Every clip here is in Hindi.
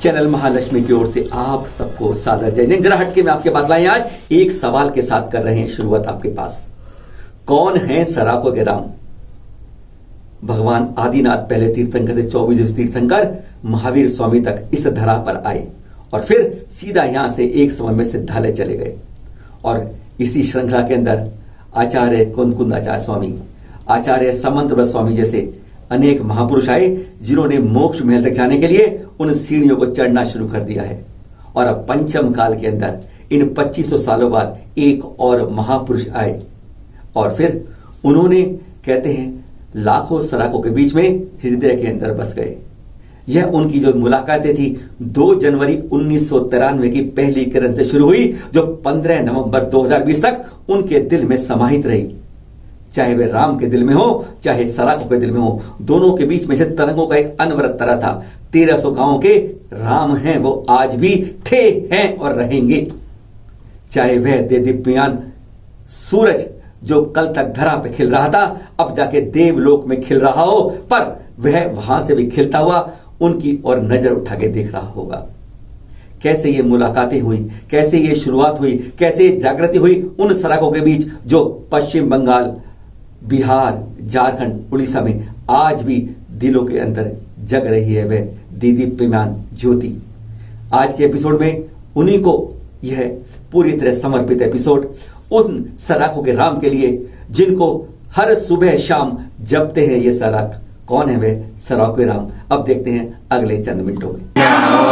चैनल महालक्ष्मी की ओर से आप सबको सादर जय जय। जरा हटके में आपके पास लाए आज एक सवाल के साथ कर रहे हैं शुरुआत आपके पास। कौन है सराकों के राम? भगवान आदिनाथ पहले तीर्थंकर से 24 तीर्थंकर महावीर स्वामी तक इस धरा पर आए और फिर सीधा यहां से एक समय में सिद्धालय चले गए। और इसी श्रृंखला के अंदर आचार्य कुंद आचार्य स्वामी, आचार्य समंत स्वामी जैसे अनेक महापुरुष आए जिन्होंने मोक्ष महल तक जाने के लिए उन सीढ़ियों को चढ़ना शुरू कर दिया है। और अब पंचम काल के अंदर इन 2500 सालों बाद एक और महापुरुष आए और फिर उन्होंने कहते हैं लाखों सराकों के बीच में हृदय के अंदर बस गए। यह उनकी जो मुलाकातें थी 2 जनवरी 1993 की पहली किरण से शुरू हुई, जो 15 नवंबर 2020 तक उनके दिल में समाहित रही। चाहे वे राम के दिल में हो चाहे सराकों के दिल में हो, दोनों के बीच में से तरंगों का एक अनवरत तरह था। 1300 गांवों के राम हैं, वो आज भी थे, हैं और रहेंगे। चाहे वह देदीप्यमान सूरज जो कल तक धरा पे खिल रहा था अब जाके देवलोक में खिल रहा हो, पर वह वहां से भी खिलता हुआ उनकी ओर नजर उठा के देख रहा होगा। कैसे ये मुलाकातें हुई, कैसे ये शुरुआत हुई, कैसे जागृति हुई उन सराकों के बीच जो पश्चिम बंगाल, बिहार, झारखंड, उड़ीसा में आज भी दिलों के अंदर जग रही है वह देदीप्यमान ज्योति। आज के एपिसोड में उन्हीं को यह पूरी तरह समर्पित एपिसोड, उन सराकों के राम के लिए जिनको हर सुबह शाम जपते हैं ये सराक। कौन है वे सराकों के राम? अब देखते हैं अगले चंद मिनटों में। नमो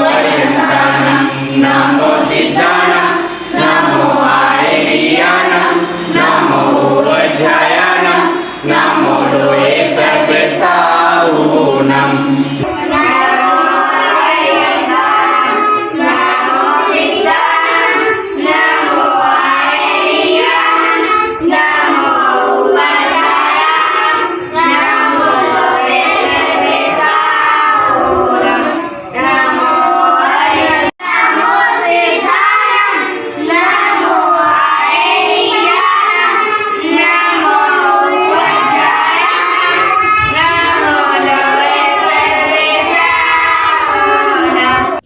अरिहंतानम, नमो सिद्धानम, नमो आयरियानम, नमो वज्रायानम, नमो लोये सर्वसाहुनम।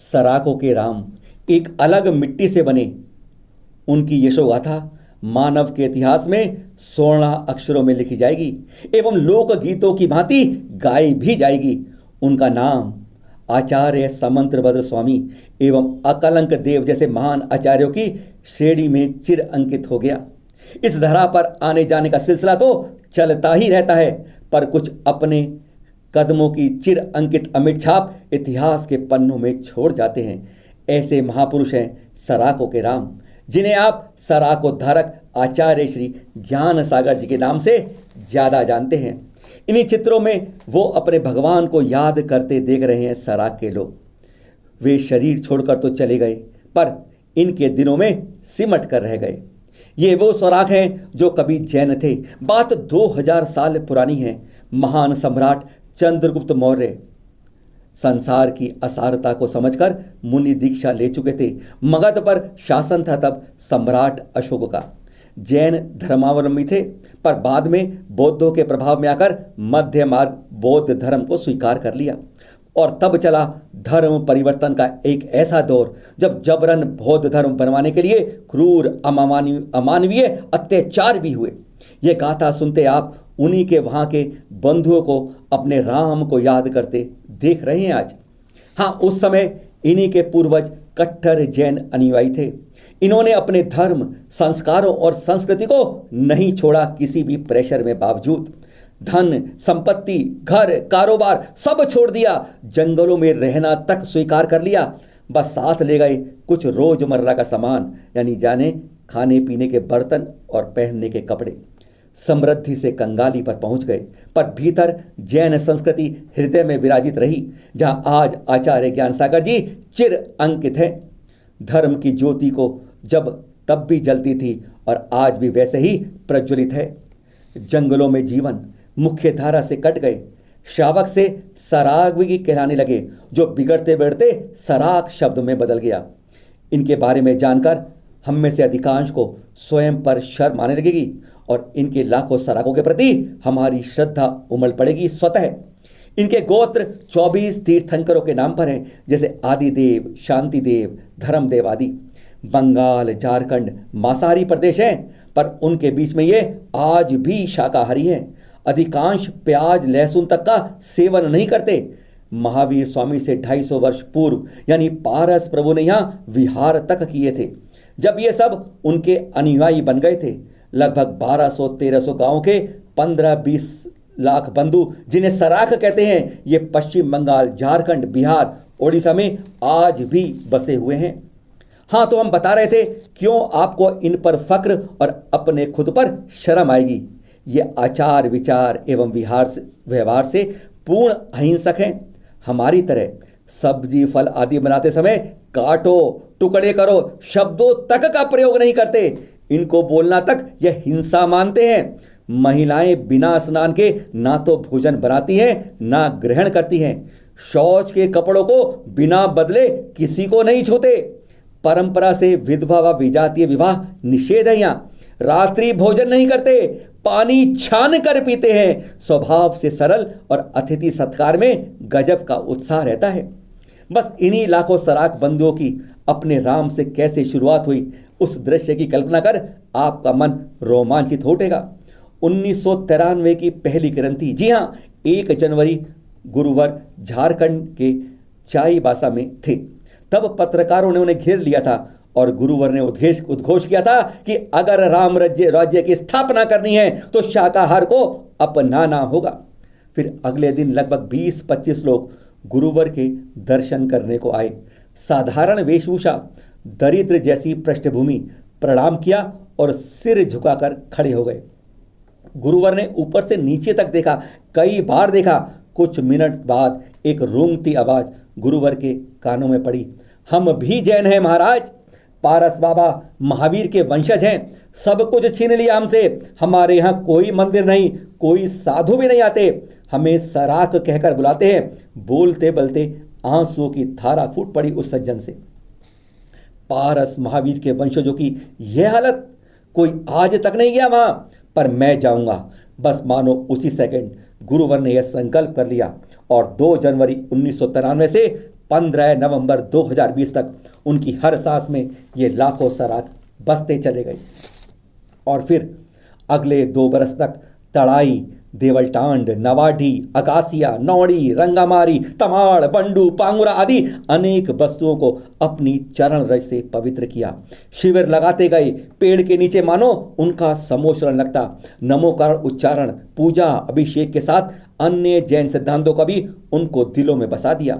सराकों के राम एक अलग मिट्टी से बने। उनकी यशोगाथा मानव के इतिहास में 16 अक्षरों में लिखी जाएगी एवं लोक गीतों की भांति गाई भी जाएगी। उनका नाम आचार्य समंतभद्र स्वामी एवं अकलंक देव जैसे महान आचार्यों की श्रेणी में चिर अंकित हो गया। इस धरा पर आने जाने का सिलसिला तो चलता ही रहता है, पर कुछ अपने कदमों की चिर अंकित अमिट छाप इतिहास के पन्नों में छोड़ जाते हैं। ऐसे महापुरुष हैं सराकों के राम, जिन्हें आप सराकोद्धारक आचार्य श्री ज्ञान सागर जी के नाम से ज्यादा जानते हैं। इन्हीं चित्रों में वो अपने भगवान को याद करते देख रहे हैं सराक के लोग। वे शरीर छोड़कर तो चले गए, पर इनके दिनों में सिमट कर रह गए। ये वो सराक हैं जो कभी जैन थे। बात 2000 साल पुरानी है। महान सम्राट चंद्रगुप्त मौर्य संसार की असारता को समझकर मुनि दीक्षा ले चुके थे। मगध पर शासन था तब सम्राट अशोक का। जैन धर्मावलंबी थे, पर बाद में बौद्धों के प्रभाव में आकर मध्य मार्ग बौद्ध धर्म को स्वीकार कर लिया। और तब चला धर्म परिवर्तन का एक ऐसा दौर जब जबरन बौद्ध धर्म बनवाने के लिए क्रूर अमानवीय अत्याचार भी हुए। ये गाथा सुनते आप उन्हीं के वहां के बंधुओं को अपने राम को याद करते देख रहे हैं आज। हाँ, उस समय इन्हीं के पूर्वज कट्टर जैन अनुयायी थे। इन्होंने अपने धर्म, संस्कारों और संस्कृति को नहीं छोड़ा किसी भी प्रेशर में बावजूद। धन, संपत्ति, घर, कारोबार सब छोड़ दिया। जंगलों में रहना तक स्वीकार कर लिया। बस साथ ले गए कुछ रोजमर्रा का सामान, यानी जाने खाने पीने के बर्तन और पहनने के कपड़े। समृद्धि से कंगाली पर पहुंच गए, पर भीतर जैन संस्कृति हृदय में विराजित रही, जहां आज आचार्य ज्ञान सागर जी चिर अंकित हैं। धर्म की ज्योति को जब तब भी जलती थी और आज भी वैसे ही प्रज्वलित है। जंगलों में जीवन मुख्य धारा से कट गए। शावक से सरागी कहलाने लगे, जो बिगड़ते बिगड़ते सराक शब्द में बदल गया। इनके बारे में जानकर हम में से अधिकांश को स्वयं पर शर्म आने लगेगी और इनके लाखों सराकों के प्रति हमारी श्रद्धा उमड़ पड़ेगी स्वतः। इनके गोत्र 24 तीर्थंकरों के नाम पर हैं, जैसे आदिदेव, शांतिदेव, धर्मदेव आदि। बंगाल, झारखंड मांसाहारी प्रदेश हैं, पर उनके बीच में ये आज भी शाकाहारी हैं। अधिकांश प्याज लहसुन तक का सेवन नहीं करते। महावीर स्वामी से 250 वर्ष पूर्व यानी पारस प्रभु ने यहाँ विहार तक किए थे, जब ये सब उनके अनुयायी बन गए थे। लगभग 1200-1300 गांवों के 15-20 लाख बंधु, जिन्हें सराख कहते हैं, ये पश्चिम बंगाल, झारखंड, बिहार, ओडिशा में आज भी बसे हुए हैं। हाँ, तो हम बता रहे थे क्यों आपको इन पर फक्र और अपने खुद पर शर्म आएगी। ये आचार विचार एवं व्यवहार से पूर्ण अहिंसक हैं। हमारी तरह सब्जी फल आदि बनाते समय काटो, टुकड़े करो शब्दों तक का प्रयोग नहीं करते। इनको बोलना तक यह हिंसा मानते हैं। महिलाएं बिना स्नान के ना तो भोजन बनाती हैं ना ग्रहण करती हैं। शौच के कपड़ों को बिना बदले किसी को नहीं छूते। परंपरा से विधवा व विजातीय विवाह निषेध है। यहाँ रात्रि भोजन नहीं करते, पानी छान कर पीते हैं। स्वभाव से सरल और अतिथि सत्कार में गजब का उत्साह रहता है। बस इन्हीं लाखों सराख बंधुओं की अपने राम से कैसे शुरुआत हुई, उस दृश्य की कल्पना कर आपका मन रोमांचित हो उठेगा। 1993 की पहली क्रांति, जी हाँ, 1 जनवरी गुरुवार झारखंड के चाईबासा में थे। तब पत्रकारों ने उन्हें घेर लिया था और गुरुवर ने उद्घोष किया था कि अगर राम राज्य की स्थापना करनी है तो शाकाहार को अपनाना होगा। फिर अगले दिन लगभग 20-25 लोग गुरुवर के दर्शन करने को आए। साधारण वेशभूषा, दरिद्र जैसी पृष्ठभूमि, प्रणाम किया और सिर झुकाकर खड़े हो गए। गुरुवर ने ऊपर से नीचे तक देखा, कई बार देखा। कुछ मिनट बाद एक रूंगती आवाज गुरुवर के कानों में पड़ी, हम भी जैन हैं महाराज, पारस बाबा महावीर के वंशज हैं, सब कुछ छीन लिया हमसे। हमारे यहाँ कोई मंदिर नहीं, कोई साधु भी नहीं आते, हमें सराख कहकर बुलाते हैं। बोलते बोलते आंसुओं की धारा फूट पड़ी उस सज्जन से। पारस महावीर के वंशजों की यह हालत, कोई आज तक नहीं गया वहां, पर मैं जाऊंगा। बस मानो उसी सेकंड गुरुवर ने यह संकल्प कर लिया और 2 जनवरी 1993 से 15 नवंबर 2020 तक उनकी हर सांस में ये लाखों सराख बसते चले गए। और फिर अगले 2 बरस तक तड़ाई, देवलटांड, नवाडी, अकासिया, नौड़ी, रंगामारी, तमाड़, बंडू, पांगुरा आदि अनेक वस्तुओं को अपनी चरण रज से पवित्र किया। शिविर लगाते गए, पेड़ के नीचे मानो उनका समोशरण लगता। नमोकार उच्चारण, पूजा, अभिषेक के साथ अन्य जैन सिद्धांतों का भी उनको दिलों में बसा दिया।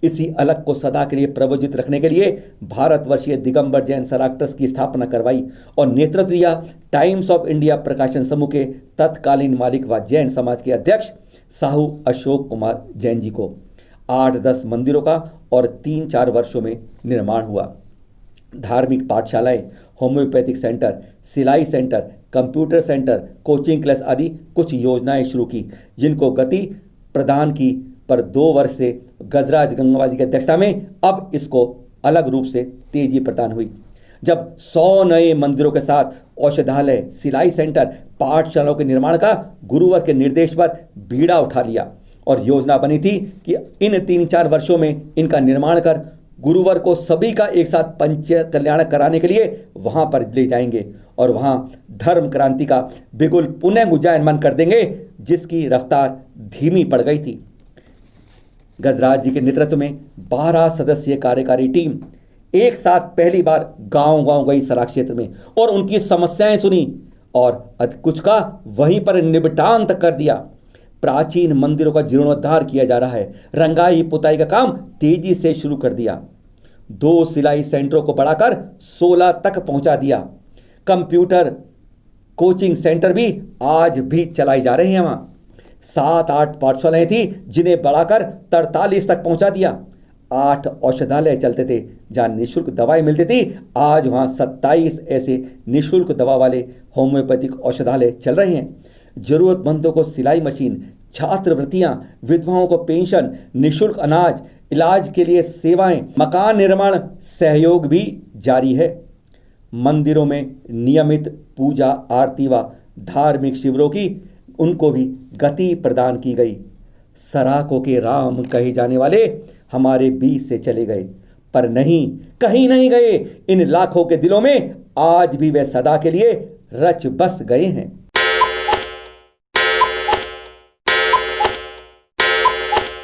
इसी अलग को सदा के लिए प्रवजित रखने के लिए भारतवर्षीय दिगंबर जैन सराख ट्रस्ट की स्थापना करवाई और नेतृत्व दिया टाइम्स ऑफ इंडिया प्रकाशन समूह के तत्कालीन मालिक व जैन समाज के अध्यक्ष साहू अशोक कुमार जैन जी को। 8-10 मंदिरों का और 3-4 वर्षों में निर्माण हुआ। धार्मिक पाठशालाएं, होम्योपैथिक सेंटर, सिलाई centre, computer centre, coaching class आदि कुछ योजनाएं शुरू की, जिनको गति प्रदान की। पर 2 वर्ष से गजराज गंगवार जी की अध्यक्षता में अब इसको अलग रूप से तेजी प्रदान हुई। जब 100 नए मंदिरों के साथ औषधालय, सिलाई सेंटर, पाठशालाओं के निर्माण का गुरुवर के निर्देश पर बीड़ा उठा लिया और योजना बनी थी कि इन 3-4 वर्षों में इनका निर्माण कर गुरुवर को सभी का एक साथ पंच कल्याण कराने के लिए वहां पर ले जाएंगे और वहां धर्म क्रांति का बिगुल पुनः गुंजायमान कर देंगे, जिसकी रफ्तार धीमी पड़ गई थी। गजराज जी के नेतृत्व में 12 सदस्यीय कार्यकारी टीम एक साथ पहली बार गांव-गांव गई सराख क्षेत्र में और उनकी समस्याएं सुनी और कुछ का वहीं पर निपटान तक कर दिया। प्राचीन मंदिरों का जीर्णोद्धार किया जा रहा है। रंगाई पुताई का काम तेजी से शुरू कर दिया। 2 सिलाई सेंटरों को बढ़ाकर 16 तक पहुंचा दिया। कंप्यूटर कोचिंग सेंटर भी आज भी चलाई जा रहे हैं। वहां 7-8 पाठशालाएं थी, जिन्हें बढ़ाकर 43 तक पहुंचा दिया। 8 औषधालय चलते थे जहां निःशुल्क दवाएं मिलती थी। आज वहां 27 ऐसे निःशुल्क दवा वाले होम्योपैथिक औषधालय चल रहे हैं। जरूरतमंदों को सिलाई मशीन, छात्रवृत्तियां, विधवाओं को पेंशन, निःशुल्क अनाज, इलाज के लिए सेवाएं, मकान निर्माण सहयोग भी जारी है। मंदिरों में नियमित पूजा, आरती व धार्मिक शिविरों की उनको भी गति प्रदान की गई। सराकों के राम कहे जाने वाले हमारे बीच से चले गए, पर नहीं, कहीं नहीं गए। इन लाखों के दिलों में आज भी वे सदा के लिए रच बस गए हैं।